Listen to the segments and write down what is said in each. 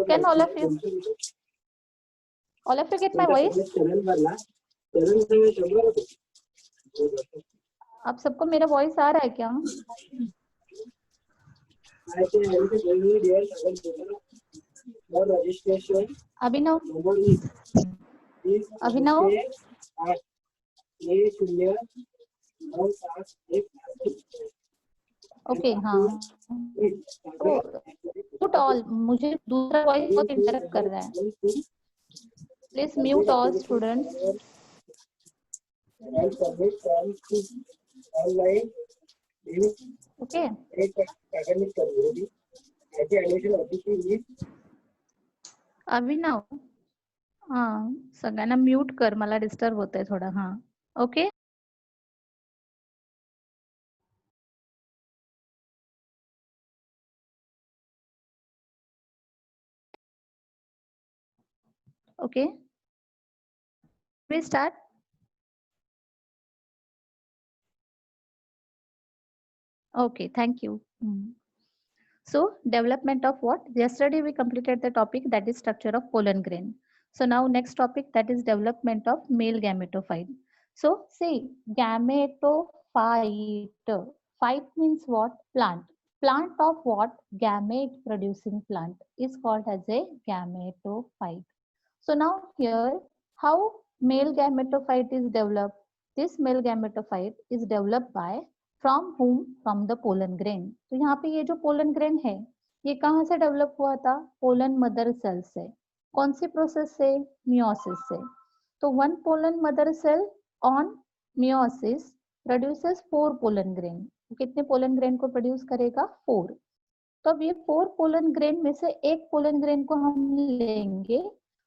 Can all of you get my voice? आप सबको मेरा वॉइस आ रहा है क्या? अभिनव, अभिनव, ओके हाँ, म्यूट ऑल, मुझे दूसरा वॉइस बहुत इंटरप्ट कर रहा है, please mute all students. Okay, Abhinav, हाँ सगळ्यांना म्यूट कर, मला डिस्टर्ब होतंय थोडं. हाँ okay. Okay, we start. Okay, thank you. So development of what? Yesterday we completed the topic that is structure of pollen grain. So now next topic, that is development of male gametophyte. So see, gametophyte, Phyte means what? Plant. Plant of what? Gamete producing plant is called as a gametophyte. So now here, how male gametophyte is developed? This male gametophyte is developed by from whom? From the pollen grain. तो यहाँ पे ये जो pollen grain है, ये कहाँ से develop हुआ था? pollen mother cell से. कौन सी प्रोसेस से? meiosis से. तो one pollen mother cell on meiosis produces 4 pollen grain. तो कितने pollen grain को produce करेगा? 4. तो अब ये 4 pollen grain में से एक pollen grain को हम लेंगे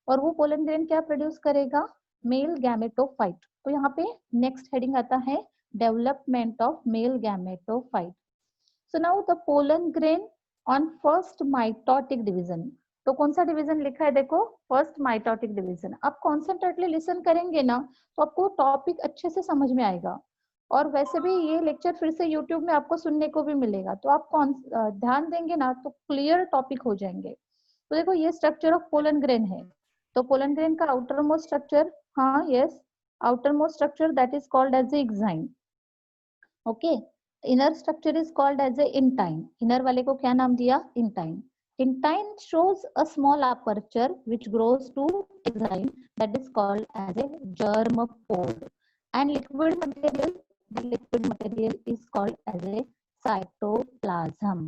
और वो pollen grain क्या प्रोड्यूस करेगा? Male gametophyte. तो यहाँ पे नेक्स्ट हेडिंग आता है development of male gametophyte. So now the pollen grain on first mitotic division. तो कौन सा डिवीजन लिखा है? देखो, फर्स्ट माइटोटिक डिवीजन. आप कॉन्सेंट्रेटली लिसन करेंगे ना तो आपको टॉपिक अच्छे से समझ में आएगा. और वैसे भी ये लेक्चर फिर से यूट्यूब में आपको सुनने को भी मिलेगा, तो आप ध्यान देंगे ना तो क्लियर टॉपिक हो जाएंगे. तो देखो, ये स्ट्रक्चर ऑफ पोलन ग्रेन है. तो पोलन ग्रेन का आउटर मोस्ट स्ट्रक्चर, हाँ yes, outermost structure that is called as a exine. Okay, inner structure is called as a intine. Inner वाले को क्या नाम दिया? Intine. Intine shows a small aperture which grows to exine that is called as a germ pore. And liquid material, the liquid material is called as a cytoplasm.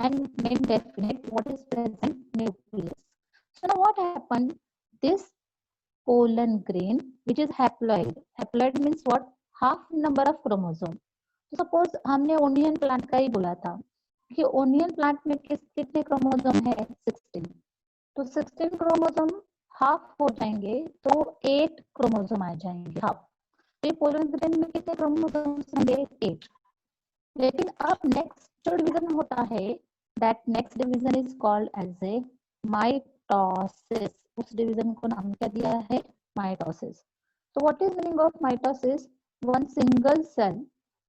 And main definite what is present? Nucleus. So now what happened? This pollen grain which is haploid. Haploid means what? Half number of chromosome. तो suppose हमने onion plant का ही बोला था कि onion plant में कितने chromosome है? 16. तो 16 क्रोमोसोम हाफ हो जाएंगे तो 8 क्रोमोसोम आ जाएंगे हाफ. तो ये पोलन ग्रेन में कितने क्रोमोसोम होंगे? 8. लेकिन अब नेक्स्ट जो डिवीजन होता है, that next division is called as a mitosis. उस डिवीजन को नाम क्या दिया है? माइटोसिस. तो what is meaning of mitosis? One single cell,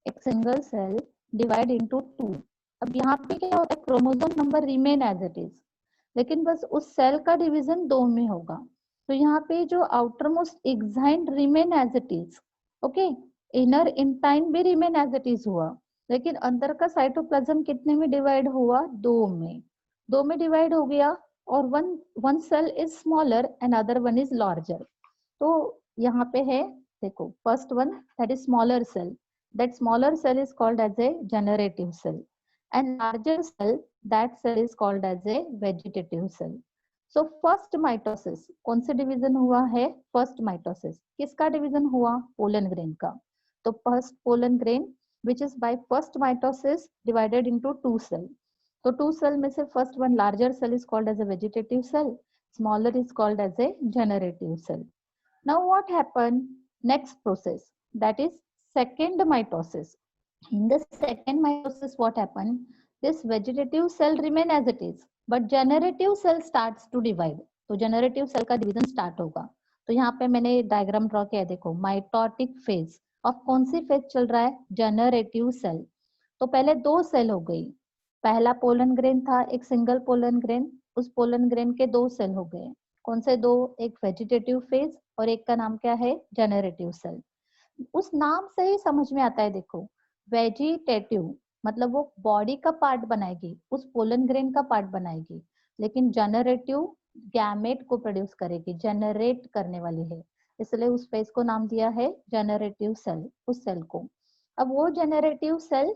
एक सिंगल सेल डिवाइड इनटू 2. अब यहाँ पे क्या होता है? Chromosome number remain as it is, लेकिन बस उस सेल का डिवीजन 2 में होगा. तो यहाँ पे जो outermost exine remain as it is. Okay, inner intine भी रिमेन एज इट इज हुआ, लेकिन अंदर का साइटोप्लाज्म कितने में डिवाइड हुआ? 2 में. 2 में डिवाइड हो गया और one cell is smaller and other one is larger. तो यहाँ पे है, देखो, first one that is smaller cell. That smaller cell is called as a generative cell. And larger cell, that cell is called as a vegetative cell. So first mitosis, कौन से division हुआ है? First mitosis. किसका division हुआ? Pollen grain का. तो first pollen grain which is by first mitosis divided into 2 cell. तो 2 cell में से first one larger cell is called as a vegetative cell, smaller is called as a generative cell. Now what happened? Next process, that is second mitosis. In the second mitosis, what happened? This vegetative cell remain as it is, but generative cell starts to divide. तो generative cell का division start होगा. तो यहाँ पे मैंने diagram draw किया है, देखो, माइटोटिक फेज. अब कौन सी फेज चल रहा है? Generative cell. तो पहले 2 सेल हो गई. पहला पोलन ग्रेन था, एक सिंगल पोलन ग्रेन. उस पोलन ग्रेन के 2 सेल हो गए. कौन से 2? एक वेजिटेटिव फेज और एक का नाम क्या है? Generative cell. उस नाम से ही समझ में आता है, देखो, वेजिटेटिव मतलब वो बॉडी का पार्ट बनाएगी, उस पोलन ग्रेन का पार्ट बनाएगी. लेकिन जनरेटिव गैमेट को प्रोड्यूस करेगी, जनरेट करने वाली है, इसलिए उस फेज को नाम दिया है जनरेटिव सेल, उस सेल को. अब वो जनरेटिव सेल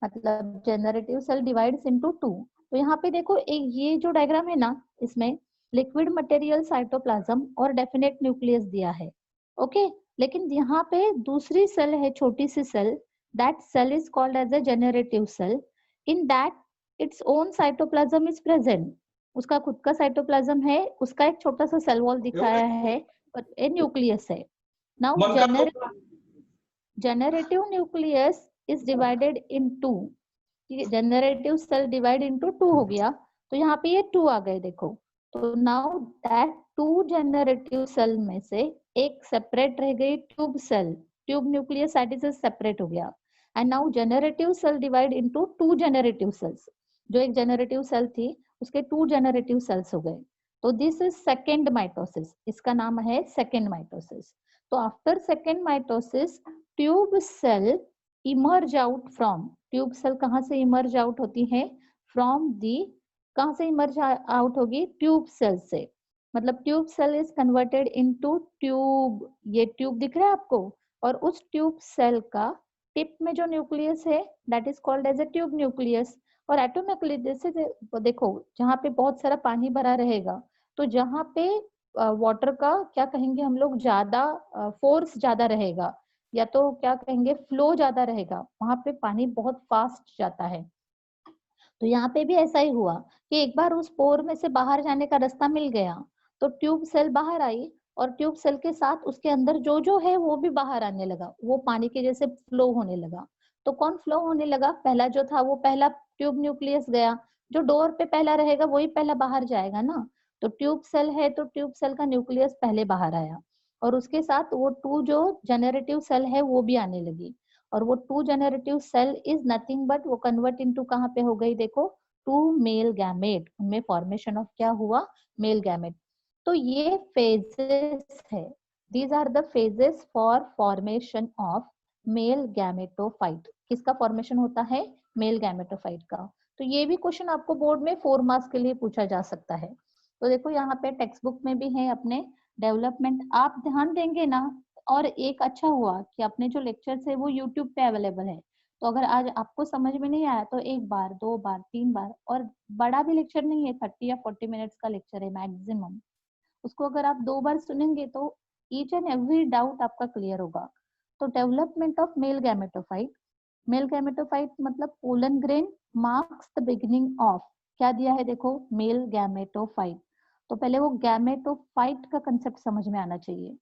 मतलब जनरेटिव सेल डिवाइड्स इनटू 2. तो यहाँ पे देखो, एक ये जो डायग्राम है ना, इसमें लिक्विड मटेरियल, साइटोप्लाज्म और डेफिनेट न्यूक्लियस दिया है. ओके, लेकिन यहाँ पे दूसरी सेल है, छोटी सी cell. That cell is called as a generative cell. In that, its own cytoplasm is present. उसका खुद का साइटोप्लाज्म है, उसका एक छोटा सा सेल वॉल दिखाया है, पर ये न्यूक्लियस है. Now generative nucleus is divided in 2. Generative cell divide into 2 हो गया. तो यहाँ पे ये 2 आ गए, देखो. तो नाउ दैट 2 जनरेटिव सेल में से एक सेपरेट रह गई, tube cell. Tube nucleus cytosis separate हो गया. And now generative cell divide into 2 generative cells. जो एक जनरेटिव सेल थी उसके 2 जनरेटिव सेल्स हो गए. तो दिस इज सेकेंड माइटोसिस. इसका नाम है सेकेंड माइटोसिस. तो after second mitosis tube cell emerge out from, tube cell कहाँ से इमर्ज आउट होती है? फ्रॉम दी, कहाँ से इमर्ज आउट होगी? ट्यूब सेल से। मतलब tube cell is converted into tube, ये ट्यूब दिख रहा है आपको, और उस ट्यूब सेल का टिप में जो न्यूक्लियस है that is called as a tube nucleus. और एटोमिकली जैसे देखो जहाँ पे बहुत सारा पानी भरा रहेगा, तो जहाँ पे वाटर का क्या कहेंगे हम लोग, ज्यादा फोर्स ज्यादा रहेगा, या तो क्या कहेंगे फ्लो ज्यादा रहेगा, वहां पे पानी बहुत फास्ट जाता है। तो यहाँ पे भी ऐसा ही हुआ कि एक बार उस पोर में से बाहर जाने का रास्ता मिल गया, तो ट्यूब सेल बाहर आई, और ट्यूब सेल के साथ उसके अंदर जो जो है वो भी बाहर आने लगा, वो पानी के जैसे फ्लो होने लगा। तो कौन फ्लो होने लगा? पहला जो था वो पहला ट्यूब न्यूक्लियस गया, जो डोर पे पहला रहेगा वही पहला बाहर जाएगा ना। तो ट्यूब सेल है तो ट्यूब सेल का न्यूक्लियस पहले बाहर आया, और उसके साथ वो टू जो जनरेटिव सेल है वो भी आने लगी। और वो two generative cell is nothing but वो कन्वर्ट इनटू कहाँ पे हो गई? देखो, टू मेल गैमेट, उनमें फॉर्मेशन ऑफ क्या हुआ? Male gamete. तो ये फेजेस है, these are the phases for formation of male gametophyte. किसका फॉर्मेशन होता है? मेल गैमेटोफाइट का। तो ये भी क्वेश्चन आपको बोर्ड में 4 मार्क्स के लिए पूछा जा सकता है। तो देखो यहाँ पे टेक्स्ट बुक में भी है अपने डेवलपमेंट, आप ध्यान देंगे ना। और एक अच्छा हुआ कि अपने जो लेक्चर्स है वो यूट्यूब पे अवेलेबल है, तो अगर आज आपको समझ में नहीं आया तो एक बार, दो बार, तीन बार, और बड़ा भी लेक्चर नहीं है, 30 या 40 मिनट्स का लेक्चर है मैक्सिमम, उसको अगर आप 2 बार सुनेंगे तो ईच एंड एवरी डाउट आपका क्लियर होगा। तो development of male gametophyte, male gametophyte मतलब pollen grain marks the beginning of, क्या दिया है देखो, मेल गैमेटोफाइट। तो पहले वो गैमेटोफाइट का कंसेप्ट समझ में आना चाहिए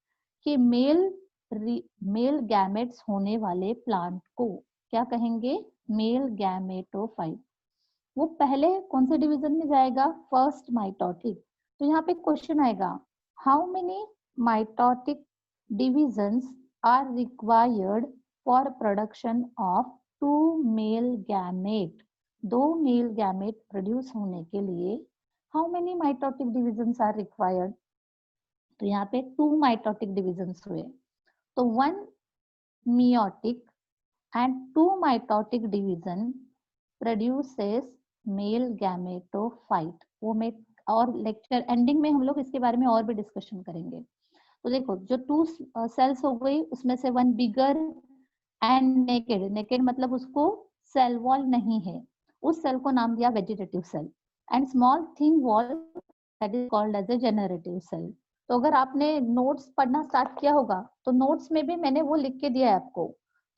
कि मेल गैमेट्स होने वाले प्लांट को क्या कहेंगे? Male gametophyte. वो पहले कौन से डिवीजन में जाएगा? First mitotic. तो यहाँ पे क्वेश्चन आएगा, how many mitotic divisions are required for production of two male gamete? दो मेल गैमेट प्रोड्यूस होने के लिए how many mitotic divisions are required? तो यहाँ पे 2 माइटोटिक डिविजन्स हुए, तो 1 meiotic and 2 mitotic division produces male gametophyte। वो मैं और लेक्चर एंडिंग में हम लोग इसके बारे में और भी डिस्कशन करेंगे। तो देखो जो 2 सेल्स हो गई, उसमें से 1 बिगर एंड नेकेड, नेकेड मतलब उसको सेल वॉल नहीं है, उस सेल को नाम दिया vegetative cell, and small thin wall that is called as a generative cell. तो अगर आपने नोट्स पढ़ना स्टार्ट किया होगा तो नोट्स में भी मैंने वो लिख के दिया है आपको।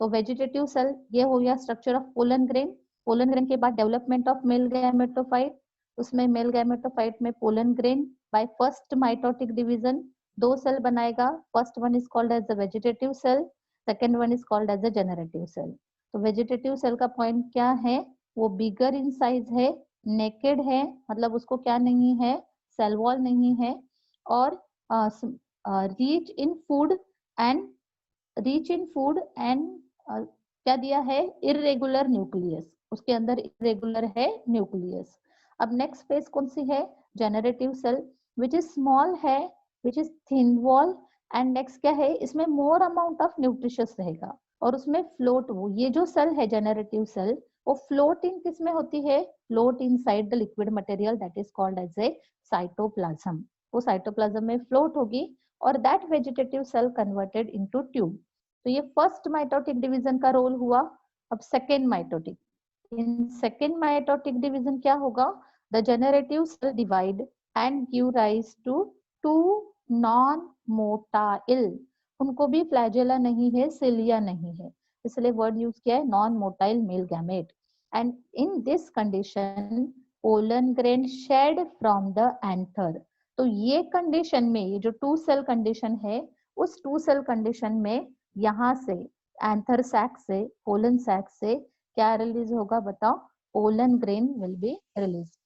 तो वेजिटेटिव सेल ये हो गया structure of pollen grain, pollen grain के बाद डेवलपमेंट ऑफ मेल गैमेटोफाइट, उसमें मेल गैमेटोफाइट में pollen grain by first mitotic division 2 cell बनाएगा, first one is called as the vegetative cell, second one is called as a generative cell. तो vegetative cell का point क्या है? वो बिगर in size है, naked है, मतलब उसको क्या नहीं है? सेल वॉल नहीं है, और rich in food and rich in food and क्या दिया है? इरेगुलर न्यूक्लियस, उसके अंदर इरेगुलर है न्यूक्लियस। अब नेक्स्ट फेज कौन सी है? Generative cell which is small है, which is thin wall, and next क्या है? इसमें मोर अमाउंट ऑफ न्यूट्रिशियस रहेगा, और उसमें फ्लोट, वो ये जो सेल है जनरेटिव सेल, वो फ्लोट इन किस में होती है? Float inside the liquid material that is called as a cytoplasm. वो साइटोप्लाज्म में फ्लोट होगी, और that vegetative cell converted into tube. तो ये फर्स्ट माइटोटिक डिवीजन का रोल हुआ। अब second mitotic, in second mitotic division क्या होगा? The generative cell divide and give rise to two non motile, उनको भी फ्लैजेला नहीं है, सिलिया नहीं है, इसलिए वर्ड यूज किया है non motile male gamete. And in this condition pollen grain shed from the anther. तो ये कंडीशन में, ये जो 2 सेल कंडीशन है, उस 2 सेल कंडीशन में यहाँ से एंथर सैक से, पोलन सैक से क्या रिलीज होगा बताओ? Pollen grain will be release.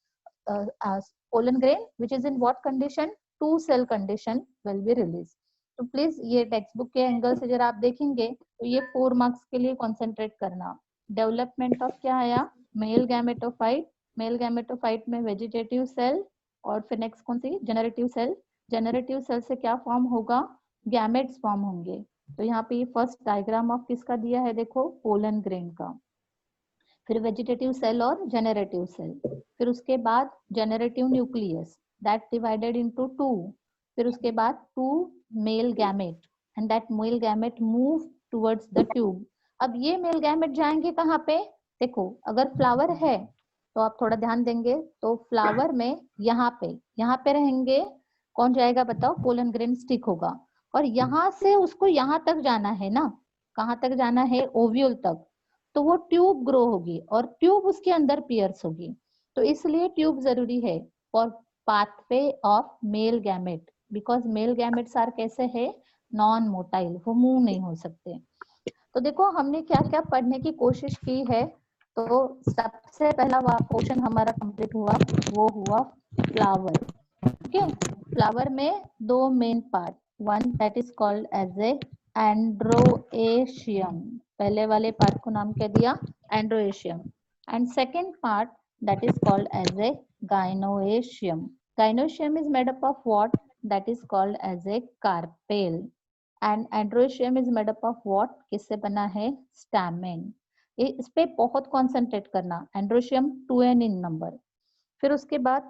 Pollen grain which is in what condition? 2 cell condition will be release. तो प्लीज ये टेक्स्ट बुक के एंगल से जरा आप देखेंगे तो ये 4 मार्क्स के लिए कॉन्सेंट्रेट करना। डेवलपमेंट ऑफ क्या आया? मेल गैमेटोफाइट, मेल गैमेटोफाइट में वेजिटेटिव सेल, और फिर नेक्स्ट कौन सी? Generative cell. जनरेटिव सेल से क्या फॉर्म होगा? गैमेट्स फॉर्म होंगे, तो यहाँ पे ये फर्स्ट डायग्राम ऑफ किसका दिया है, देखो पोलन ग्रेन का। फिर वेजिटेटिव सेल और जेनरेटिव सेल, फिर उसके बाद generative nucleus that divided into two, फिर उसके बाद two male gamete and that male gamete move towards the tube. अब ये मेल गैमेट जाएंगे कहाँ पे, देखो अगर फ्लावर है तो आप थोड़ा ध्यान देंगे तो फ्लावर में यहाँ पे रहेंगे, कौन जाएगा बताओ, पोलन ग्रेन स्टिक होगा, और यहाँ से उसको यहाँ तक जाना है ना, कहाँ तक जाना है, ओव्यूल तक, तो वो ट्यूब ग्रो होगी और ट्यूब उसके अंदर पियर्स होगी। तो इसलिए ट्यूब जरूरी है for pathway of male gamete, because male gametes are कैसे है, नॉन मोटाइल, वो मूव नहीं हो सकते। तो देखो हमने क्या क्या पढ़ने की कोशिश की है। तो सबसे पहला पोर्शन हमारा कंप्लीट हुआ, वो हुआ फ्लावर। ओके, फ्लावर में दो main part, one that is called as a androecium, पहले वाले पार्ट को नाम क्या दिया, androecium, and second part that is called as a gynoecium. Gynoecium is made up of what, that is called as a carpel, and androecium is made up of what, किससे बना है, stamen. ये इस पे बहुत कॉन्सेंट्रेट करना, एंड्रोएशियम 2n इन number. फिर उसके बाद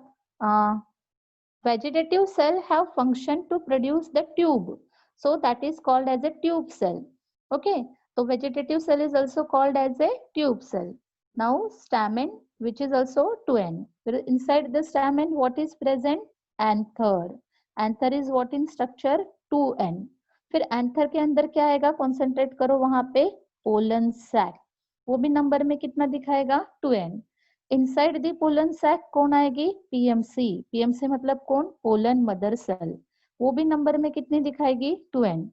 vegetative cell have function to produce the tube, so that is called as a tube cell. Okay, so vegetative cell is also called as a tube cell. Now stamen, which is also 2n, inside the stamen what is present, anther. Anther is what in structure, 2n. फिर anther के अंदर क्या आएगा, concentrate करो वहां पे, pollen sac, वो भी नंबर में कितना दिखाएगा, 2n। Inside the pollen sac कौन आएगी, पीएमसी, पीएमसी मतलब कौन, पोलन मदर सेल, वो भी नंबर में कितनी दिखाएगी, 2n।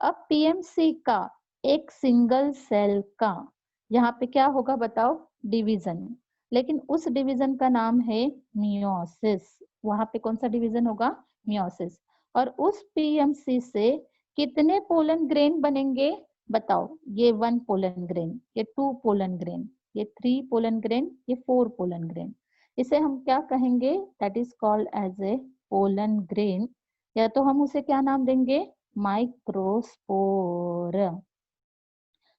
अब पीएमसी का एक सिंगल सेल का यहाँ पे क्या होगा बताओ, डिवीजन, लेकिन उस डिवीजन का नाम है मियोसिस, वहां पे कौन सा डिवीजन होगा, मियोसिस। और उस पीएमसी से कितने पोलन ग्रेन बनेंगे बताओ, ये 1 पोलन ग्रेन, ये 2 पोलन ग्रेन, ये 3 पोलन ग्रेन, ये 4 पोलन ग्रेन। इसे हम क्या कहेंगे, that is called as a pollen grain, या तो हम उसे क्या नाम देंगे, माइक्रोस्पोर।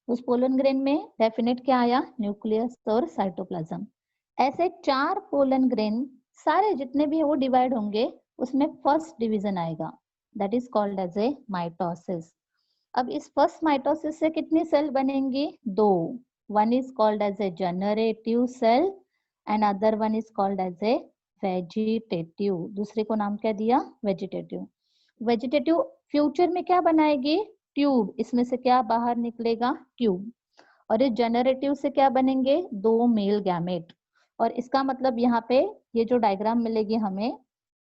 उस पोलन ग्रेन में डेफिनेट क्या आया, न्यूक्लियस और साइटोप्लाज्म। ऐसे 4 पोलन ग्रेन सारे जितने भी है वो डिवाइड होंगे, उसमें फर्स्ट डिवीजन आएगा, that is called as a mitosis. अब इस फर्स्ट माइटोसिस से कितनी सेल बनेंगी, 2, one is called as a generative cell and other one is called as a vegetative, दूसरे को नाम क्या दिया, वेजिटेटिव। वेजिटेटिव फ्यूचर में क्या बनाएगी, ट्यूब, इसमें से क्या बाहर निकलेगा, ट्यूब। और इस जनरेटिव से क्या बनेंगे, 2 मेल गैमेट, और इसका मतलब यहाँ पे ये जो डायग्राम मिलेगी हमें,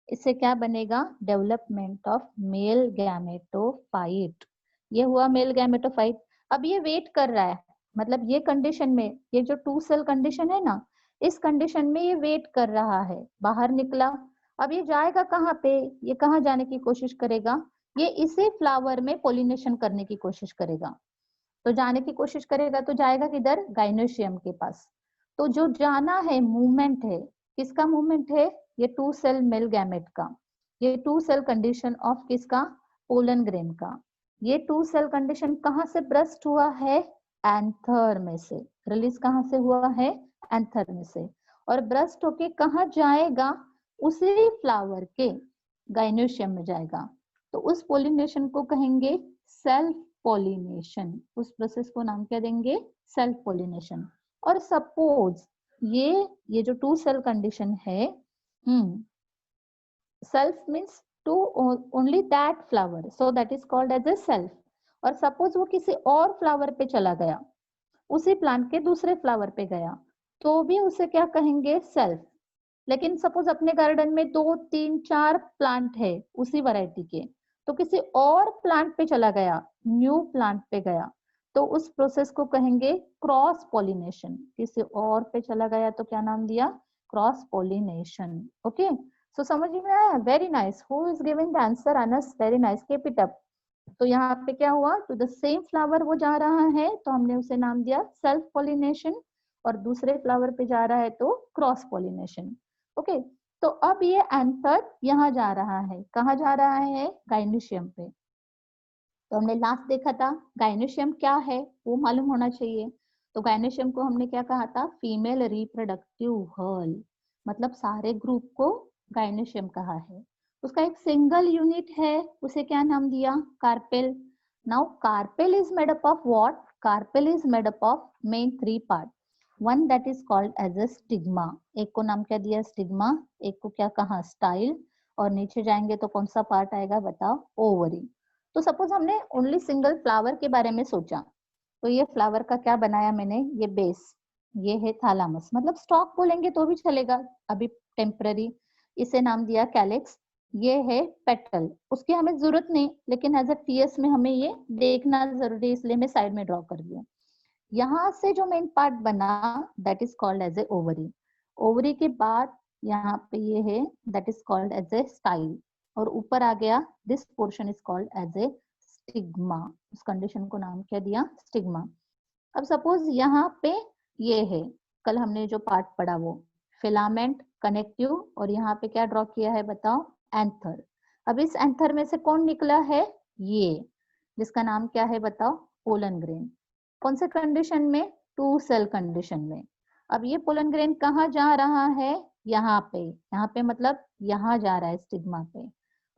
इससे क्या बनेगा, डेवलपमेंट ऑफ मेल गैमेटोफाइट, ये हुआ मेल गैमेटोफाइट। अब ये वेट कर रहा है, मतलब ये कंडीशन में, ये जो 2 सेल कंडीशन है ना, इस कंडीशन में ये वेट कर रहा है, बाहर निकला। अब ये जाएगा कहाँ पे, ये कहाँ जाने की कोशिश करेगा, ये इसी फ्लावर में पोलिनेशन करने की कोशिश करेगा। तो जाने की कोशिश करेगा तो जाएगा किधर, गाइनोशियम के पास। तो जो जाना है, मूवमेंट है, किसका मूवमेंट है, ये 2 सेल मेल गैमेट का, ये 2 सेल कंडीशन ऑफ किसका, पोलन ग्रेन का। ये 2 सेल कंडीशन कहाँ से ब्रस्ट हुआ है, एंथर में से, रिलीज कहाँ से हुआ है, एंथर में से, और ब्रस्ट होके कहाँ जाएगा, उसी फ्लावर के गाइनोशियम में जाएगा। तो उस पोलिनेशन को कहेंगे सेल्फ पोलिनेशन, उस प्रोसेस को नाम क्या देंगे, सेल्फ पोलिनेशन। और सपोज ये जो 2 सेल कंडीशन है, self means to only that flower, so that is called as a self. और सपोज वो किसी और फ्लावर पे चला गया, उसी प्लांट के दूसरे फ्लावर पे गया, तो भी उसे क्या कहेंगे, सेल्फ। लेकिन सपोज अपने गार्डन में 2, 3, 4 प्लांट है उसी वैरायटी के, तो किसी और प्लांट पे चला गया, न्यू प्लांट पे गया, तो उस प्रोसेस को कहेंगे क्रॉस पॉलिनेशन। किसी और पे चला गया तो क्या नाम दिया, क्रॉस पॉलिनेशन। ओके, सो समझ में आया, very nice, who is giving the answer, Anas, very nice, keep it up. तो यहाँ पे क्या हुआ, टू द सेम फ्लावर वो जा रहा है तो हमने उसे नाम दिया सेल्फ पॉलिनेशन, और दूसरे फ्लावर पे जा रहा है तो क्रॉस पॉलिनेशन। ओके, तो अब ये एंथर यहाँ जा रहा है, कहाँ जा रहा है, गाइनोशियम पे। तो हमने लास्ट देखा था गाइनोशियम क्या है वो मालूम होना चाहिए। तो गाइनोशियम को हमने क्या कहा था, फीमेल रिप्रोडक्टिव हर्ल, मतलब सारे ग्रुप को गाइनोशियम कहा है। उसका एक सिंगल यूनिट है, उसे क्या नाम दिया, carpel. Now carpel is made up of what, carpel is made up of main 3 part. One that is called as a stigma, एक को नाम क्या दिया स्टिग्मा, एक को क्या कहा स्टाइल, और नीचे जाएंगे तो कौन सा पार्ट आएगा बताओ, ओवरी। तो सपोज हमने ओनली सिंगल फ्लावर के बारे में सोचा, तो ये फ्लावर का क्या बनाया मैंने, ये बेस, ये है थैलामस, मतलब स्टॉक बोलेंगे तो भी चलेगा अभी टेम्पररी, इसे नाम दिया कैलिक्स। ये है पेटल, उसकी हमें जरूरत नहीं, लेकिन एज अ टीएस में हमें ये देखना जरूरी है, इसलिए मैं साइड में ड्रॉ कर दिया। यहाँ से जो मेन पार्ट बना that is called as a ovary. Ovary के बाद यहाँ पे ये है that is called as a style, और ऊपर आ गया this portion is called as a stigma, उस कंडीशन को नाम क्या दिया, स्टिग्मा। अब सपोज यहाँ पे ये है, कल हमने जो पार्ट पढ़ा वो फिलामेंट, कनेक्टिव, और यहाँ पे क्या ड्रॉ किया है बताओ, एंथर। अब इस एंथर में से कौन निकला है, ये, जिसका नाम क्या है बताओ, पोलन ग्रेन। कौन से कंडीशन में, 2 सेल कंडीशन में। अब ये पोलन ग्रेन कहाँ जा रहा है, यहाँ पे मतलब यहाँ जा रहा है स्टिग्मा पे।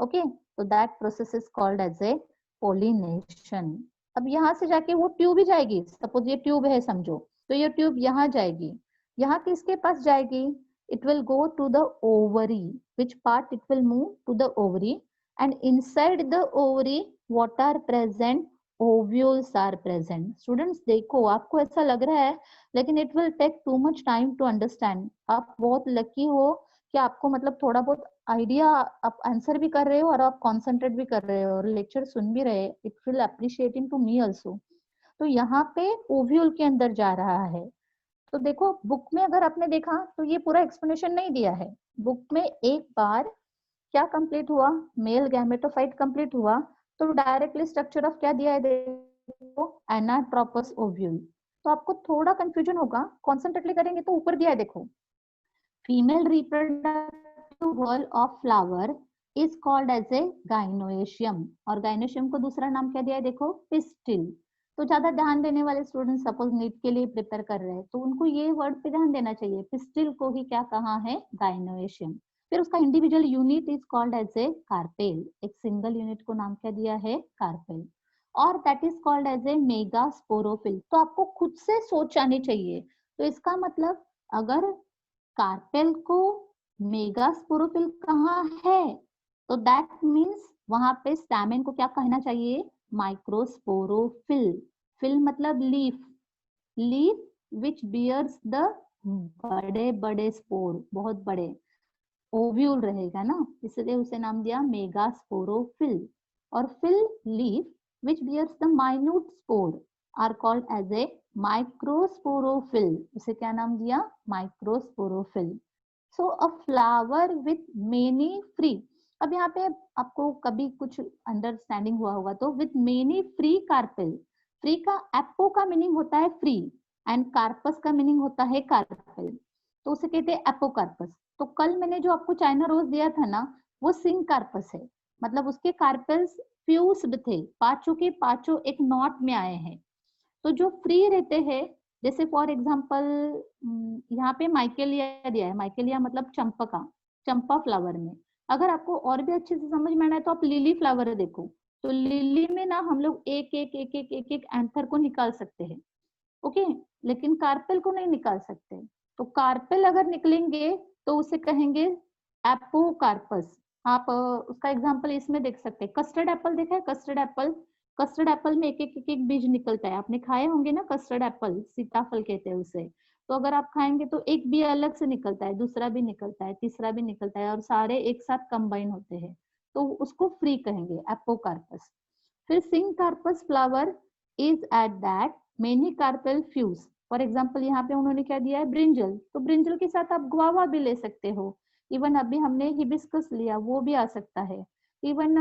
ओके, तो that process is called as a pollination. अब यहाँ से जाके वो ट्यूब ही जाएगी, सपोज ये ट्यूब है समझो, तो ये ट्यूब यहाँ जाएगी, यहाँ किसके पास जाएगी, it will go to the ovary, which part it will move to the ovary, and inside the ovary what are present, ovules are present। Students देखो आपको ऐसा लग रहा है, लेकिन it will take too much time to understand। आप बहुत lucky हो कि आपको मतलब थोड़ा बहुत आइडिया, आप आंसर भी कर रहे हो और आप कॉन्सेंट्रेट भी कर रहे हो और लेक्चर सुन भी रहे, it will appreciating to me also. तो यहाँ पे ओव्यूल के अंदर जा रहा है। तो देखो बुक में अगर आपने देखा तो ये पूरा एक्सप्लेनेशन नहीं दिया है, बुक में एक बार क्या कंप्लीट हुआ, मेल गैमेटोफाइट कंप्लीट हुआ, तो डायरेक्टली स्ट्रक्चर ऑफ क्या दिया है देखो, एनाट्रोपस ओव्यूल। तो आपको थोड़ा कंफ्यूजन होगा, कॉन्सेंट्रेटली करेंगे तो ऊपर दिया है देखो, female reproductive wall of flower is called as a gynoecium, और गाइनोशियम को दूसरा नाम क्या दिया है देखो, पिस्टिल। तो ज्यादा ध्यान देने वाले स्टूडेंट सपोज नीट के लिए प्रिपेयर कर रहे हैं तो उनको ये वर्ड पे ध्यान देना चाहिए, पिस्टिल को ही क्या कहा है, गाइनोएशियम। फिर उसका individual unit is called as a carpel, एक सिंगल यूनिट को नाम क्या दिया है, कार्पेल, और that is called as a megasporophyll. तो आपको खुद से सोच आनी चाहिए, तो इसका मतलब अगर कार्पेल को मेगास्पोरोफिल कहाँ है, तो दैट मीन्स वहां पे स्टैमेन को क्या कहना चाहिए, माइक्रोस्पोरोफिल। फिल मतलब leaf, leaf which bears the बड़े बड़े स्पोर, बहुत बड़े ओव्यूल रहेगा ना, इसलिए उसे नाम दिया मेगास्पोरोफिल। और phyll leaf which bears the minute spore are called as a microsporophyll, उसे क्या नाम दिया, microsporophyll. So a flower with many free, अब यहाँ पे आपको कभी कुछ अंडरस्टैंडिंग हुआ होगा तो with many free carpel, free का एपो का मीनिंग होता है फ्री, एंड कार्पस का मीनिंग होता है कार्पेल, तो उसे कहते हैं एपोकार्पस। तो कल मैंने जो आपको चाइना रोज दिया था ना, वो सिंग कार्पस है, मतलब उसके कार्पेल्स फ्यूज्ड थे, पांचों के पांचों एक नॉट में आए हैं। तो जो फ्री रहते हैं, जैसे फॉर एग्जांपल यहाँ पे माइकेलिया दिया है, माइकेलिया मतलब चंपका, चंपा फ्लावर में। अगर आपको और भी अच्छे से समझ में आना है तो आप लिली फ्लावर देखो, तो लिली में ना हम लोग एक एक एक एक एक एक एंथर को निकाल सकते हैं, ओके, लेकिन कार्पेल को नहीं निकाल सकते। तो कार्पेल अगर निकलेंगे तो उसे कहेंगे एपोकार्पस। आप उसका एग्जांपल इसमें देख सकते हैं, कस्टर्ड एप्पल देखा है, कस्टर्ड एप्पल, कस्टर्ड एप्पल में एक एक एक एक बीज निकलता है, आपने खाए होंगे ना कस्टर्ड एप्पल, सीताफल कहते हैं उसे। तो अगर आप खाएंगे तो एक बी अलग से निकलता है, दूसरा भी निकलता है, तीसरा भी निकलता है, और सारे एक साथ कंबाइन होते हैं, तो उसको फ्री कहेंगे, एपोकार्पस। फिर syncarpous flower is at that many carpel fuse. For example यहाँ पे उन्होंने क्या दिया है, ब्रिंजल, तो ब्रिंजल के साथ आप गुआवा भी ले सकते हो, इवन अभी हमने हिबिस्कस लिया वो भी आ सकता है, इवन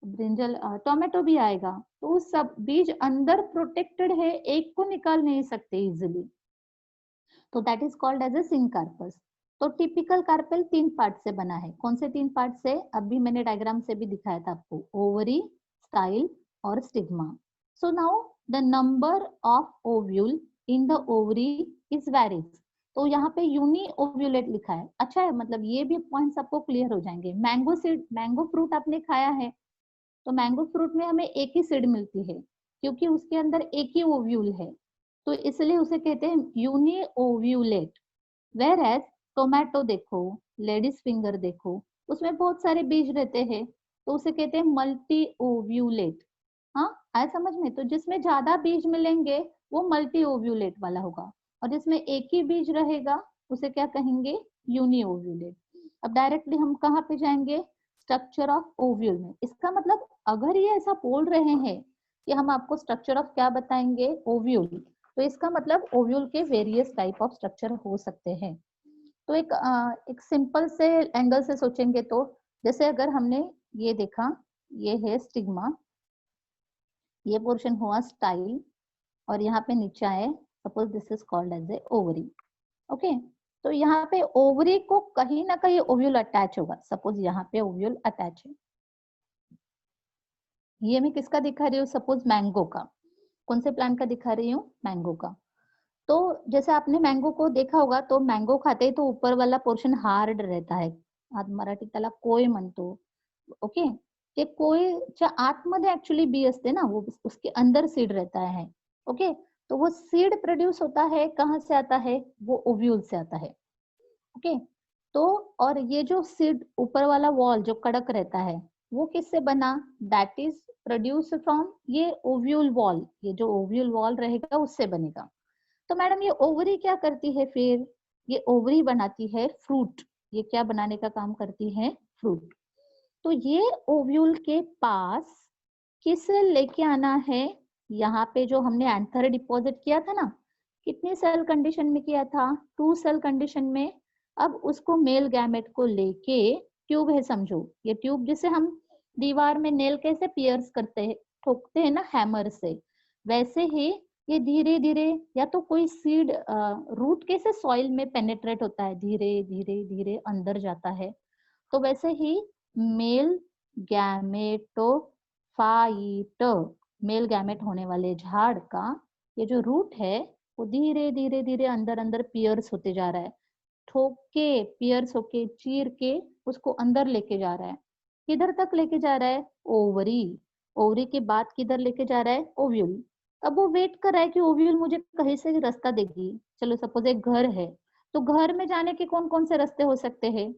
ब्रिंजल टोमेटो भी आएगा। तो सब बीज अंदर प्रोटेक्टेड है, एक को निकाल नहीं सकते इजिली, तो that is called as a syncarpous. तो टिपिकल कार्पेल 3 पार्ट से बना है, कौन से 3 पार्ट से, अभी मैंने डायग्राम से भी दिखाया था आपको, ovary, style or stigma. So now the number of ovule in the ovary is varies. तो यहाँ पे यूनी ओव्यूलेट लिखा है. अच्छा है, मतलब ये भी पॉइंट्स आपको क्लियर हो जाएंगे. मैंगो सीड, मैंगो फ्रूट आपने खाया है, तो मैंगो फ्रूट में हमें एक ही सीड मिलती है क्योंकि उसके अंदर एक ही ओव्यूल है, तो इसलिए उसे कहते हैं uniovulate. Whereas tomato देखो, लेडीज फिंगर देखो, उसमें बहुत सारे बीज रहते हैं, तो उसे कहते हैं मल्टी ओव्यूलेट. हाँ, आया समझ में? तो जिसमें ज्यादा बीज मिलेंगे वो मल्टी ओव्यूलेट वाला होगा, और जिसमें एक ही बीज रहेगा उसे क्या कहेंगे? Uni ovulate. अब डायरेक्टली हम कहाँ पे जाएंगे? स्ट्रक्चर ऑफ ओव्यूल में. इसका मतलब अगर ये ऐसा बोल रहे हैं कि हम आपको स्ट्रक्चर ऑफ क्या बताएंगे? ओव्यूल, तो इसका मतलब ओव्यूल के वेरियस टाइप ऑफ स्ट्रक्चर हो सकते हैं. तो एक सिंपल से एंगल से सोचेंगे तो जैसे अगर हमने ये देखा, ये है स्टिग्मा, ये पोर्शन हुआ स्टाइल, और यहाँ पे नीचे आए, suppose this is called as a ovary. Okay, तो यहाँ पे ओवरी को कहीं ना कहीं ओव्यूल अटैच होगा. सपोज यहाँ पे ओव्यूल अटैच है. ये मैं किसका दिखा रही हूँ? सपोज मैंगो का. कौन से प्लांट का दिखा रही हूँ? मैंगो का. तो जैसे आपने मैंगो को देखा होगा, तो मैंगो खाते ही तो ऊपर वाला पोर्शन हार्ड रहता है. मराठी त्याला कोय म्हणतो. ओके, ते कोयच्या आतमध्ये ऍक्च्युअली बी असते ना, वो उसके अंदर सीड रहता है. ओके, तो वो सीड प्रोड्यूस होता है, कहाँ से आता है? वो ओव्यूल से आता है. ओके, तो और ये जो सीड ऊपर वाला वॉल जो कड़क रहता है, वो किससे बना? दैट इज प्रोड्यूस फ्रॉम ये ओव्यूल वॉल. ये जो ओव्यूल वॉल रहेगा उससे बनेगा. तो मैडम ये ओवरी क्या करती है फिर? ये ओवरी बनाती है फ्रूट. ये क्या बनाने का काम करती है? फ्रूट. तो ये ओव्यूल के पास किसे लेके आना है? यहाँ पे जो हमने एंथर डिपॉजिट किया था ना, कितनी सेल कंडीशन में किया था? 2 सेल कंडीशन में. अब उसको मेल गैमेट को लेके, ट्यूब है समझो, ये ट्यूब जिसे हम दीवार में नेल कैसे पियर्स करते हैं, ठोकते हैं ना हैमर से, वैसे ही ये धीरे धीरे, या तो कोई सीड रूट कैसे सॉइल में पेनेट्रेट होता है, धीरे धीरे धीरे अंदर जाता है, तो वैसे ही मेल गैमेटोफाइट, मेल गैमेट होने वाले झाड़ का ये जो रूट है वो धीरे धीरे धीरे अंदर अंदर पियर्स होते जा रहा है. ठोक के, पियर्स होके, चीर के उसको अंदर लेके जा रहा है. किधर तक लेके जा रहा है? ओवरी. ओवरी के बाद किधर लेके जा रहा है? ओव्यूल. अब वो वेट कर रहा है कि ओव्यूल मुझे कहीं से रास्ता देगी. चलो सपोज एक घर है, तो घर में जाने के कौन कौन से रास्ते हो सकते हैं?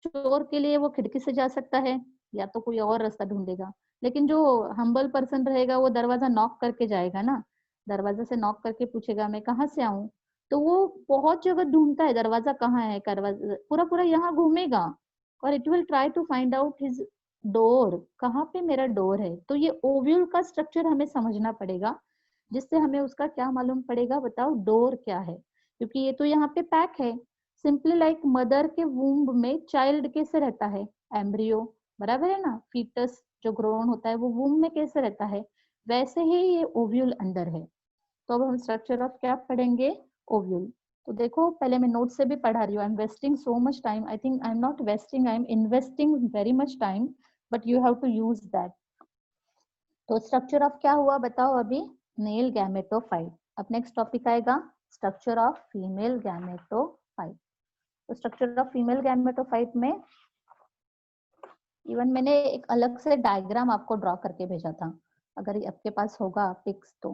चोर के लिए वो खिड़की से जा सकता है, या तो कोई और रास्ता ढूंढेगा. लेकिन जो हम्बल पर्सन रहेगा वो दरवाजा नॉक करके जाएगा ना, दरवाजा से नॉक करके पूछेगा मैं कहाँ से आऊं. तो वो बहुत जगह ढूंढता है दरवाजा कहाँ है, पूरा पूरा यहाँ घूमेगा, और it will try to find out his door, कहाँ पे मेरा डोर है. तो ये ओव्यूल का स्ट्रक्चर हमें समझना पड़ेगा, जिससे हमें उसका क्या मालूम पड़ेगा? बताओ डोर क्या है, क्योंकि ये तो यहाँ पे पैक है. सिंपली लाइक मदर के वूम्ब में चाइल्ड कैसे रहता है? एम्ब्रियो, बराबर है ना. फीटस जो ग्रोन होता है वो वूम्ब में कैसे रहता है, वैसे ही ये ओव्यूल अंदर है. तो अब हम स्ट्रक्चर ऑफ क्या पढ़ेंगे? ओव्यूल. तो देखो, पहले मैं नोट से भी पढ़ा रही हूँ. I am wasting so much time. I think I am not wasting, I am investing very much time, but you have to use that. तो स्ट्रक्चर ऑफ क्या हुआ बताओ अभी? Male gametophyte. अब नेक्स्ट टॉपिक आएगा स्ट्रक्चर ऑफ फीमेल गैमेटोफाइट. तो structure of female gametophyte में even मैंने एक अलग से डायग्राम आपको ड्रॉ करके भेजा था, अगर आपके पास होगा पिक्स तो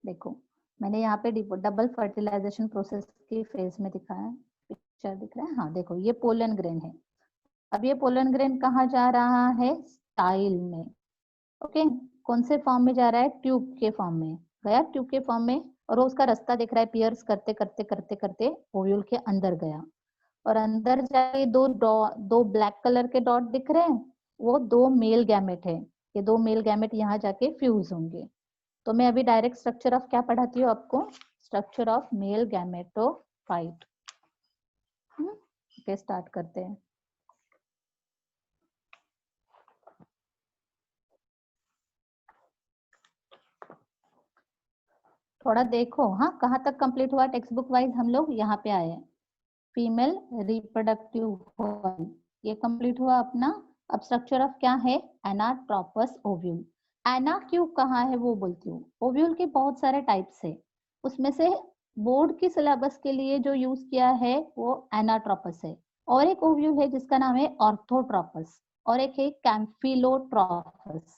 देखो. मैंने यहाँ पे डबल फर्टिलाइजेशन प्रोसेस की फेज में दिखाया है. पिक्चर दिख रहा है? हाँ देखो, ये पोलन ग्रेन है. अब ये पोलन ग्रेन कहाँ जा रहा है? स्टाइल में. ओके, कौन से फॉर्म में जा रहा है? ट्यूब के फॉर्म में गया, ट्यूब के फॉर्म में, और वो उसका रास्ता दिख रहा है, पियर्स करते करते करते करते ओव्यूल के अंदर गया, और अंदर जाके दो ब्लैक कलर के डॉट दिख रहे हैं, वो 2 मेल गैमेट है. ये 2 मेल गैमेट यहाँ जाके फ्यूज होंगे. तो मैं अभी डायरेक्ट स्ट्रक्चर ऑफ क्या पढ़ाती हूँ आपको? Structure of male gametophyte. Okay, start करते हैं. थोड़ा देखो, हाँ कहाँ तक कंप्लीट हुआ टेक्स्ट बुक वाइज. हम लोग यहाँ पे आए हैं, फीमेल रिप्रोडक्टिव हॉर्न, ये कंप्लीट हुआ अपना अब स्ट्रक्चर ऑफ क्या है, एनाट्रोपस ओव्यूल। एना क्यों कहा है वो बोलती हूँ। ओव्यूल के बहुत सारे टाइप्स है, उसमें से बोर्ड की सिलेबस के लिए जो यूज किया है वो एनाट्रोपस है। और एक ओव्यूल है जिसका नाम है ऑर्थोट्रोपस, और एक है कैम्फिलोट्रोपस।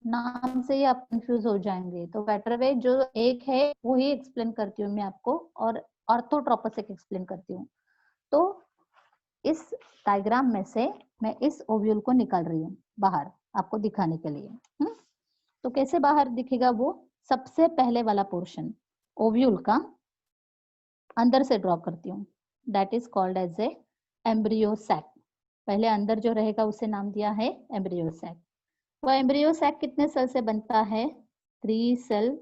नाम से ही आप कंफ्यूज हो जाएंगे, तो बेटर वे जो एक है वो ही एक्सप्लेन करती हूँ मैं आपको, और ऑर्थोट्रोपस एक एक्सप्लेन करती हूँ। तो इस डायग्राम में से मैं इस ओव्यूल को निकाल रही हूँ बाहर आपको दिखाने के लिए। तो कैसे बाहर दिखेगा वो, सबसे पहले वाला पोर्शन ओव्यूल का अंदर से ड्रॉ करती हूँ, that is called as a embryo sac. पहले अंदर जो रहेगा उसे नाम दिया है एम्ब्रियो सैक। वो एम्ब्रियो सैक कितने सेल से बनता है, 3 सेल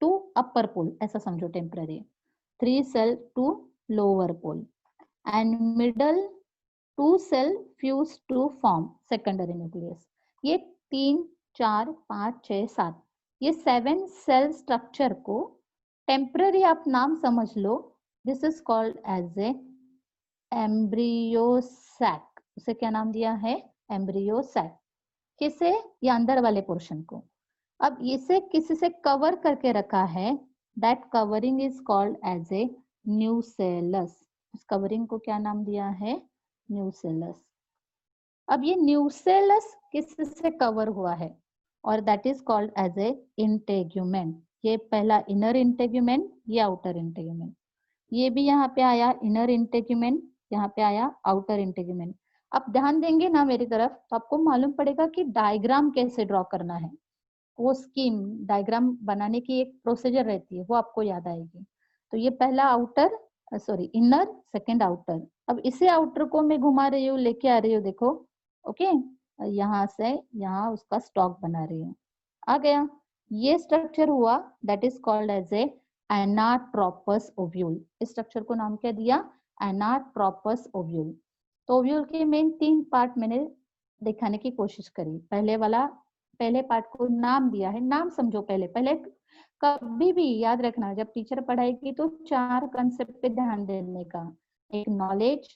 टू अपर पोल, ऐसा समझो temporary, 3 cell to lower pole, and middle 2 cell fuse to form secondary nucleus. ये 3 4 5 6 7 ये 7 सेल स्ट्रक्चर को टेम्पररी आप नाम समझ लो, this is called as a embryo sac. उसे क्या नाम दिया है, एम्ब्रियो सैक। किसे, ये अंदर वाले पोर्शन को। अब इसे किसी से कवर करके रखा है, that covering is called as a nucellus. उस कवरिंग को क्या नाम दिया है, न्यूसेलस। अब ये न्यूसेलस किससे कवर हुआ है, और that is called as a integument. ये पहला इनर इंटेग्यूमेंट, ये आउटर इंटेग्यूमेंट। ये भी यहाँ पे आया इनर इंटेग्यूमेंट, यहाँ पे आया आउटर इंटेग्यूमेंट। आप ध्यान देंगे ना मेरी तरफ तो आपको मालूम पड़ेगा कि डायग्राम कैसे ड्रॉ करना है। वो स्कीम डायग्राम बनाने की एक प्रोसीजर रहती है, वो आपको याद आएगी। तो ये पहला outer, sorry inner, second outer. अब इसे आउटर को मैं घुमा रही हूँ, लेके आ रही हूँ, देखो ओके, यहाँ से यहाँ उसका स्टॉक बना रही हूँ, आ गया। ये स्ट्रक्चर हुआ, that is called as a anatropous ovule. इस स्ट्रक्चर को नाम क्या दिया, एनाट्रोपस ओव्यूल। तो ओव्यूल के मेन 3 पार्ट मैंने दिखाने की कोशिश करी। पहले पार्ट को नाम दिया है, नाम समझो पहले। कभी भी याद रखना जब टीचर पढ़ाएगी तो 4 कंसेप्ट पे ध्यान देने का, एक नॉलेज,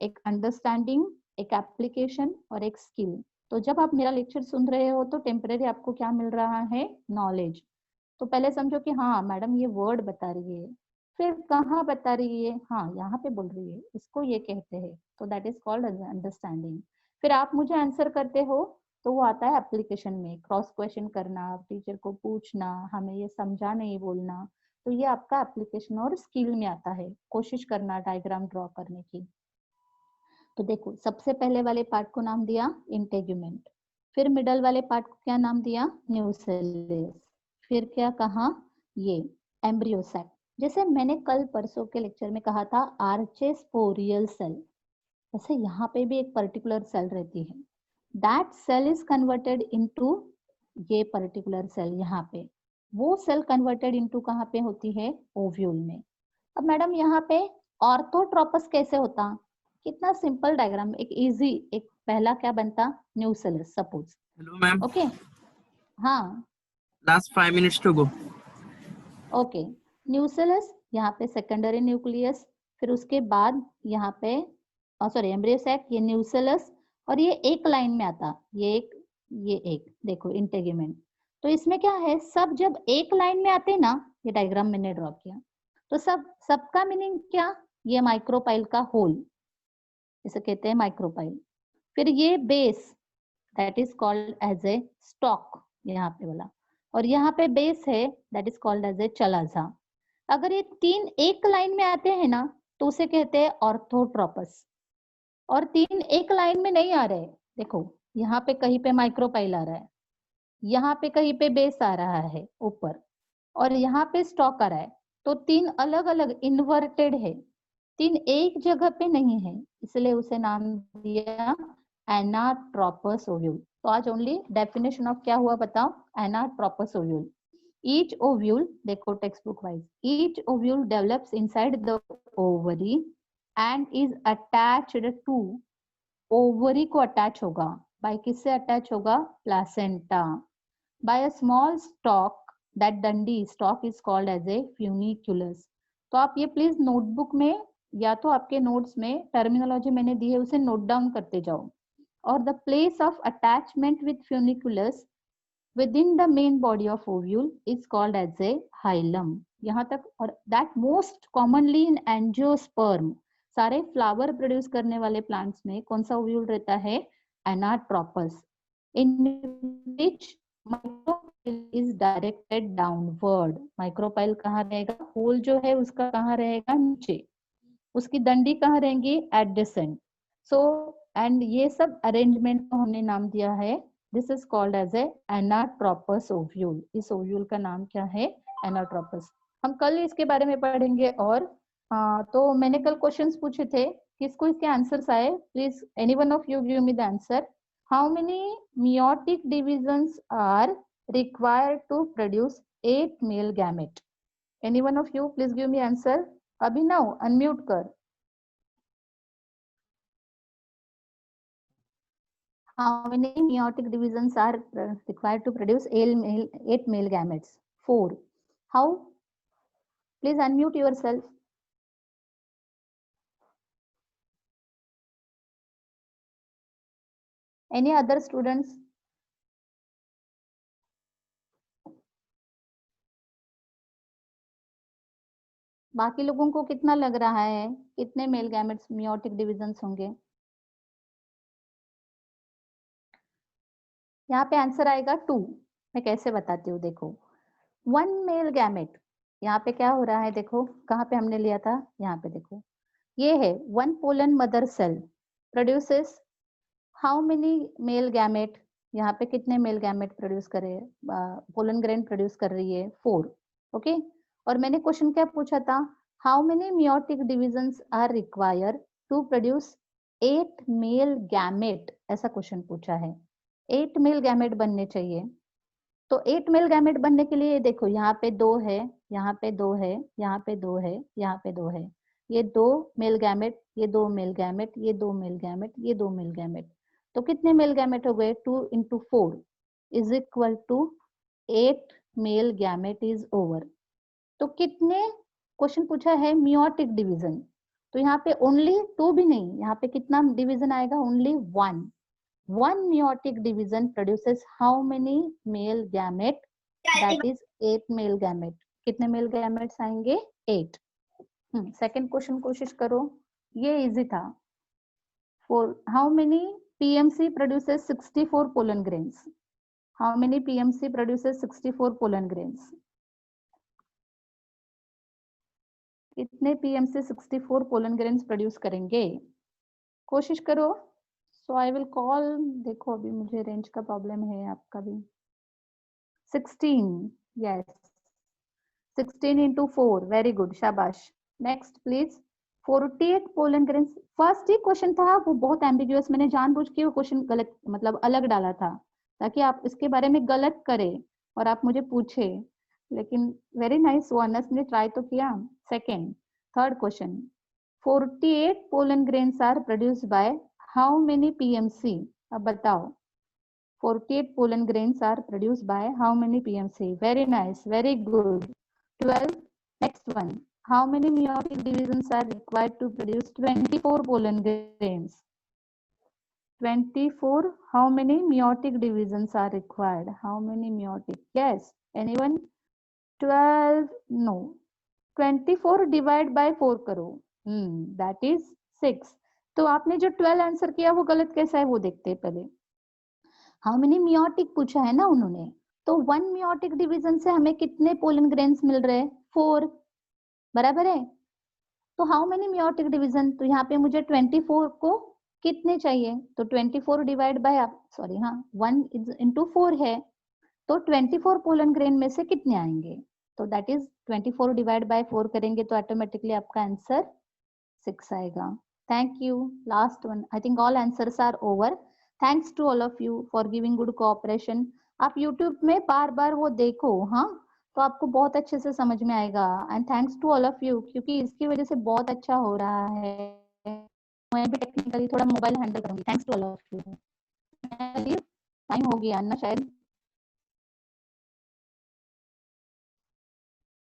एक अंडरस्टैंडिंग, एक एप्लीकेशन और एक स्किल। तो जब आप मेरा लेक्चर सुन रहे हो तो टेम्परेरी आपको क्या मिल रहा है, नॉलेज। तो पहले समझो कि हाँ मैडम ये वर्ड बता रही है, फिर कहाँ बता रही है, हाँ यहाँ पे बोल रही है, इसको ये कहते हैं, तो दैट इज कॉल्ड अंडरस्टैंडिंग। फिर आप मुझे आंसर करते हो तो वो आता है एप्लीकेशन में, क्रॉस क्वेश्चन करना, टीचर को पूछना, हमें ये समझा नहीं बोलना, तो ये आपका एप्लीकेशन और स्किल में आता है, कोशिश करना डायग्राम ड्रॉ करने की। तो देखो सबसे पहले वाले पार्ट को नाम दिया इंटेग्यूमेंट, फिर मिडल वाले पार्ट को क्या नाम दिया, न्यूसेलस, फिर क्या कहा, ये एम्ब्रियो सैक। जैसे मैंने कल परसों के लेक्चर में कहा था आर्चेस्पोरियल सेल, वैसे यहाँ पे भी एक पर्टिकुलर सेल रहती है, that cell is converted into, ये पर्टिकुलर सेल यहाँ पे, वो सेल कन्वर्टेड इनटू कहाँ पे होती है, ओव्यूल में। अब मैडम यहाँ पे ऑर्थोट्रोपस कैसे होता, कितना सिंपल डायग्राम, एक इजी, एक पहला क्या बनता, nucellus suppose. Hello ma'am, okay हाँ, लास्ट 5 minutes to go. ओके, न्यूसेलस, यहाँ पे सेकेंडरी न्यूक्लियस, फिर उसके बाद यहाँ पे सॉरी एम्ब्रियो सैक, ये न्यूसेलस, और ये एक लाइन में आता, ये एक देखो इंटेग्यूमेंट। तो इसमें क्या है, सब जब एक लाइन में आते ना, ये डायग्राम मैंने ड्रॉ किया, तो सबका मीनिंग क्या, ये माइक्रोपाइल का होल, इसे कहते हैं माइक्रोपाइल। फिर ये base, that is called as a stalk, यहाँ पे वाला, और यहाँ पे बेस है, that is called as a chalaza. अगर ये 3 एक लाइन में आते हैं ना तो उसे कहते हैं ऑर्थोट्रोपस, और 3 एक लाइन में नहीं आ रहे, देखो यहाँ पे कहीं पे माइक्रोपाइल आ रहा है, यहाँ पे कहीं पे बेस आ रहा है ऊपर, और यहाँ पे स्टॉक आ रहा है, तो 3 अलग अलग इन्वर्टेड है, 3 एक जगह पे नहीं है, इसलिए उसे नाम दिया एनाट्रोपस ओव्यूल। तो आज ओनली डेफिनेशन ऑफ क्या हुआ बताओ, एनाट्रोपस ओव्यूल। Each ovule, देखो text book wise, each ovule develops inside the ovary and is attached to, ovary को अटैच होगा, बाय किससे अटैच होगा, placenta, by a small stalk, that डंडी stalk is called as a funiculus. तो आप ये please notebook में या तो आपके नोट्स में टर्मिनोलॉजी मैंने दी है उसे नोट डाउन करते जाओ। or the place of attachment with funiculus within the main body of ovule is called as a hilum. यहाँ तक, और that most commonly in angiosperm, सारे फ्लावर प्रोड्यूस करने वाले प्लांट्स में कौन सा ओव्यूल रहता है? Anatropous, in which micropyle is directed downward. Micropyle कहाँ रहेगा? होल जो है उसका कहाँ रहेगा? नीचे. उसकी दंडी कहाँ रहेंगी? एडजेसेंट. सो एंड ये सब अरेंजमेंट को हमने नाम दिया है, this is called as a anatropous ovule. इस ओव्यूल का नाम क्या है? एनाट्रोपस. हम कल इसके बारे में पढ़ेंगे. और तो मैंने कल क्वेश्चंस पूछे थे, किसको इसके आंसर्स आए? Please any one of you give me the answer. How many meiotic divisions are required to produce 8 male gamete? Any one of you please give me answer. Abhinav, unmute कर. How many meiotic divisions are required to produce 8 male gametes? 4. How? Please unmute yourself. Any other students? बाकी लोगों को कितना लग रहा है, कितने male gametes meiotic divisions होंगे? यहाँ पे आंसर आएगा 2. मैं कैसे बताती हूँ, देखो. 1 मेल गैमेट, यहाँ पे क्या हो रहा है, देखो कहाँ पे हमने लिया था, यहाँ पे देखो, ये है 1 pollen mother cell produces how many male gamete. यहाँ पे कितने मेल गैमेट प्रोड्यूस करे? पोलन ग्रेन प्रोड्यूस कर रही है 4. ओके. और मैंने क्वेश्चन क्या पूछा था? How many meiotic divisions are required to produce 8 male gamete, ऐसा क्वेश्चन पूछा है. 8 मेल गैमेट बनने चाहिए. तो 8 मेल गैमेट बनने के लिए देखो, यहाँ पे 2 है, यहाँ पे 2 है, यहाँ पे 2 है, यहाँ पे 2 है. ये 2 मेल गैमेट, ये 2 मेल गैमेट, ये 2 मेल गैमेट, ये 2 मेल गैमेट. तो कितने मेल गैमेट हो गए? 2 into 4 is equal to 8 male gamete is over. तो कितने क्वेश्चन पूछा है? meiotic division. तो यहाँ पे ओनली 2 भी नहीं, यहाँ पे कितना डिवीजन आएगा? Only 1. One meiotic division produces how many male gamete? That is 8 male gamete. कितने male gametes आएंगे? 8. सेकंड क्वेश्चन कोशिश करो, ये इजी था. For how many PMC produces 64 pollen grains? How many PMC produces 64 pollen grains? कितने PMC 64 pollen grains produce करेंगे? कोशिश करो. सो आई विल कॉल. देखो अभी मुझे रेंज का प्रॉब्लम है, आपका भी. 16. Yes, 16 into 4. वेरी गुड, शाबाश. Next please. 48 pollen grains. First he question था वो बहुत एम्बिग्यूअस, मैंने जानबूझ के वो क्वेश्चन गलत, मतलब अलग डाला था ताकि आप इसके बारे में गलत करें और आप मुझे पूछे. लेकिन वेरी नाइस, वो अनस ने ट्राई तो किया. Second, third question. 48 pollen grains are produced by how many PMC? अब बताओ. 48 pollen grains are produced by how many PMC? Very nice, very good. 12. Next one. How many meiotic divisions are required to produce 24 pollen grains? 24. How many meiotic divisions are required? How many meiotic? Yes. Anyone? 12. No. 24 divide by 4 करो. That is 6. तो आपने जो 12 answer किया वो गलत कैसा है वो देखते हैं पहले. हाउ मेनी meiotic पूछा है ना उन्होंने, तो 1 meiotic डिवीजन से हमें कितने पोलन ग्रेन्स मिल रहे हैं? 4. बराबर है. तो हाउ मेनी meiotic डिवीजन, तो यहाँ पे मुझे 24 को कितने चाहिए? तो 24 डिवाइड बाय, सॉरी हाँ, 1 into 4 है, तो 24 पोलन ग्रेन में से कितने आएंगे? तो दैट इज 24 डिवाइड बाय 4 करेंगे तो ऑटोमेटिकली आपका आंसर 6 आएगा. Thank you. Last one. I think all answers are over. Thanks to all of you for giving good cooperation. आप YouTube में बार बार वो देखो, हाँ, तो आपको बहुत अच्छे से समझ में आएगा. And thanks to all of you, क्योंकि इसकी वजह से बहुत अच्छा हो रहा है. मैं भी टेक्निकली थोड़ा मोबाइल हैंडल करूंगी. Thanks to all of you. Time हो गया ना शायद.